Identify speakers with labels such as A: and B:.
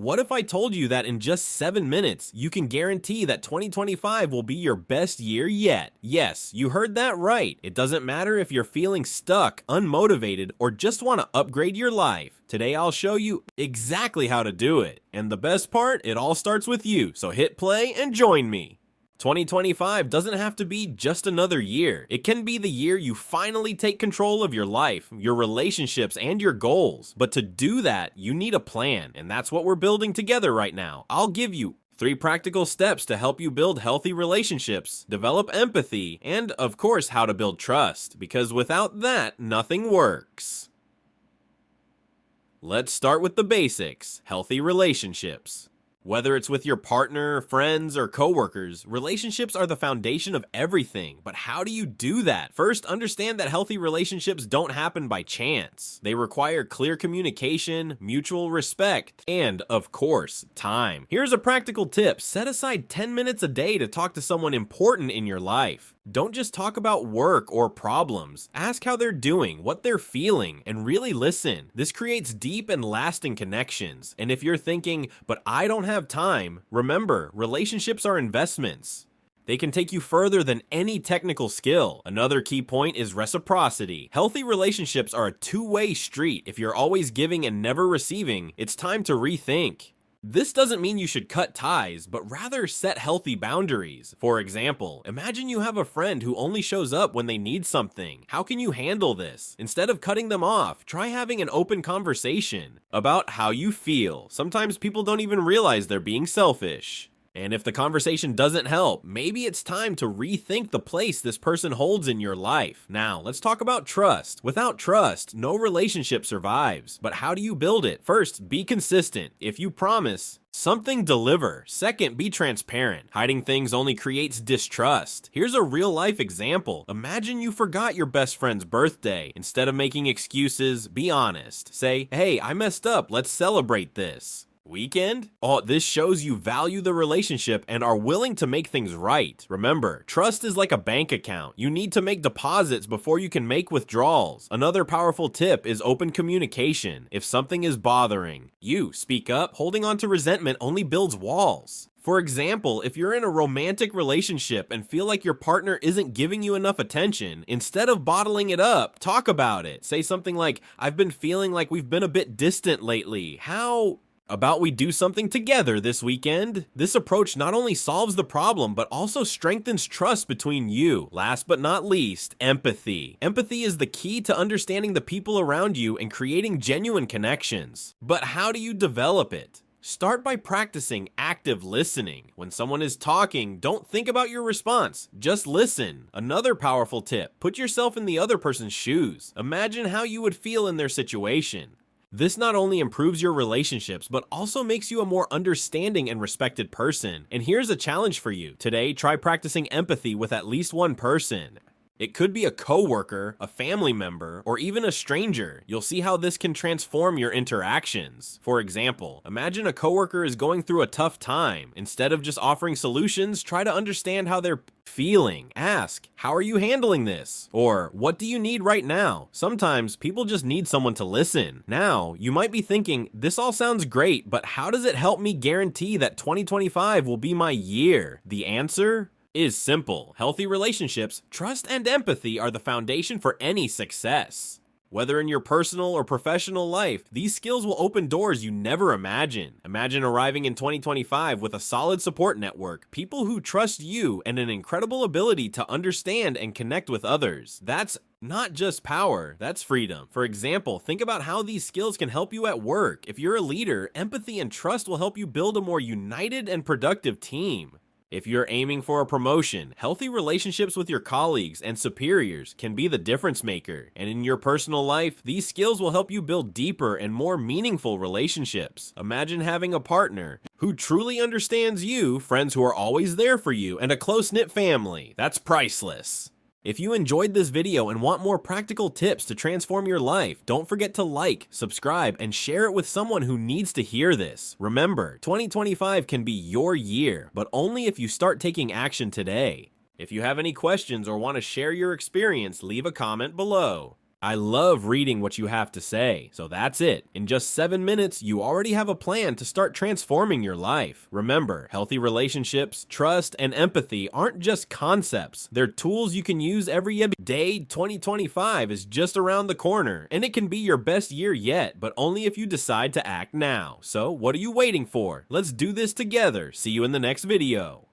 A: What if I told you that in just 7 minutes, you can guarantee that 2025 will be your best year yet? Yes, you heard that right. It doesn't matter if you're feeling stuck, unmotivated, or just want to upgrade your life. Today I'll show you exactly how to do it. And the best part, it all starts with you. So hit play and join me. 2025 doesn't have to be just another year. It can be the year you finally take control of your life, your relationships, and your goals. But to do that, you need a plan, and that's what we're building together right now. I'll give you 3 practical steps to help you build healthy relationships, develop empathy, and of course, how to build trust, because without that, nothing works. Let's start with the basics: healthy relationships. Whether it's with your partner, friends, or coworkers, relationships are the foundation of everything. But how do you do that? First, understand that healthy relationships don't happen by chance. They require clear communication, mutual respect, and, of course, time. Here's a practical tip: set aside 10 minutes a day to talk to someone important in your life. Don't just talk about work or problems. Ask how they're doing, what they're feeling, and really listen. This creates deep and lasting connections. And if you're thinking, but I don't have time, remember, relationships are investments. They can take you further than any technical skill. Another key point is reciprocity. Healthy relationships are a two-way street. If you're always giving and never receiving, it's time to rethink. This doesn't mean you should cut ties, but rather set healthy boundaries. For example, imagine you have a friend who only shows up when they need something. How can you handle this? Instead of cutting them off, try having an open conversation about how you feel. Sometimes people don't even realize they're being selfish. And if the conversation doesn't help, maybe it's time to rethink the place this person holds in your life. Now, let's talk about trust. Without trust, no relationship survives. But how do you build it? First, be consistent. If you promise something, deliver. Second, be transparent. Hiding things only creates distrust. Here's a real-life example. Imagine you forgot your best friend's birthday. Instead of making excuses, be honest. Say, hey, I messed up. Let's celebrate this. Weekend? Oh, this shows you value the relationship and are willing to make things right. Remember, trust is like a bank account. You need to make deposits before you can make withdrawals. Another powerful tip is open communication. If something is bothering you, speak up. Holding on to resentment only builds walls. For example, if you're in a romantic relationship and feel like your partner isn't giving you enough attention, instead of bottling it up, talk about it. Say something like, I've been feeling like we've been a bit distant lately. How about we do something together this weekend? This approach not only solves the problem, but also strengthens trust between you. Last but not least, empathy. Empathy is the key to understanding the people around you and creating genuine connections. But how do you develop it? Start by practicing active listening. When someone is talking, don't think about your response. Just listen. Another powerful tip: put yourself in the other person's shoes. Imagine how you would feel in their situation. This not only improves your relationships, but also makes you a more understanding and respected person. And here's a challenge for you. Today, try practicing empathy with at least one person. It could be a coworker, a family member, or even a stranger. You'll see how this can transform your interactions. For example, imagine a coworker is going through a tough time. Instead of just offering solutions, try to understand how they're feeling. Ask, how are you handling this? Or, what do you need right now? Sometimes people just need someone to listen. Now, you might be thinking, this all sounds great, but how does it help me guarantee that 2025 will be my year? The answer is simple. Healthy relationships, trust, and empathy are the foundation for any success. Whether in your personal or professional life, these skills will open doors you never imagined. Imagine arriving in 2025 with a solid support network, people who trust you, and an incredible ability to understand and connect with others. That's not just power, that's freedom. For example, think about how these skills can help you at work. If you're a leader, empathy and trust will help you build a more united and productive team. If you're aiming for a promotion, healthy relationships with your colleagues and superiors can be the difference maker. And in your personal life, these skills will help you build deeper and more meaningful relationships. Imagine having a partner who truly understands you, friends who are always there for you, and a close-knit family. That's priceless. If you enjoyed this video and want more practical tips to transform your life, don't forget to like, subscribe, and share it with someone who needs to hear this. Remember, 2025 can be your year, but only if you start taking action today. If you have any questions or want to share your experience, leave a comment below. I love reading what you have to say. So that's it. In just 7 minutes, you already have a plan to start transforming your life. Remember, healthy relationships, trust, and empathy aren't just concepts. They're tools you can use every day. 2025 is just around the corner, and it can be your best year yet, but only if you decide to act now. So what are you waiting for? Let's do this together. See you in the next video.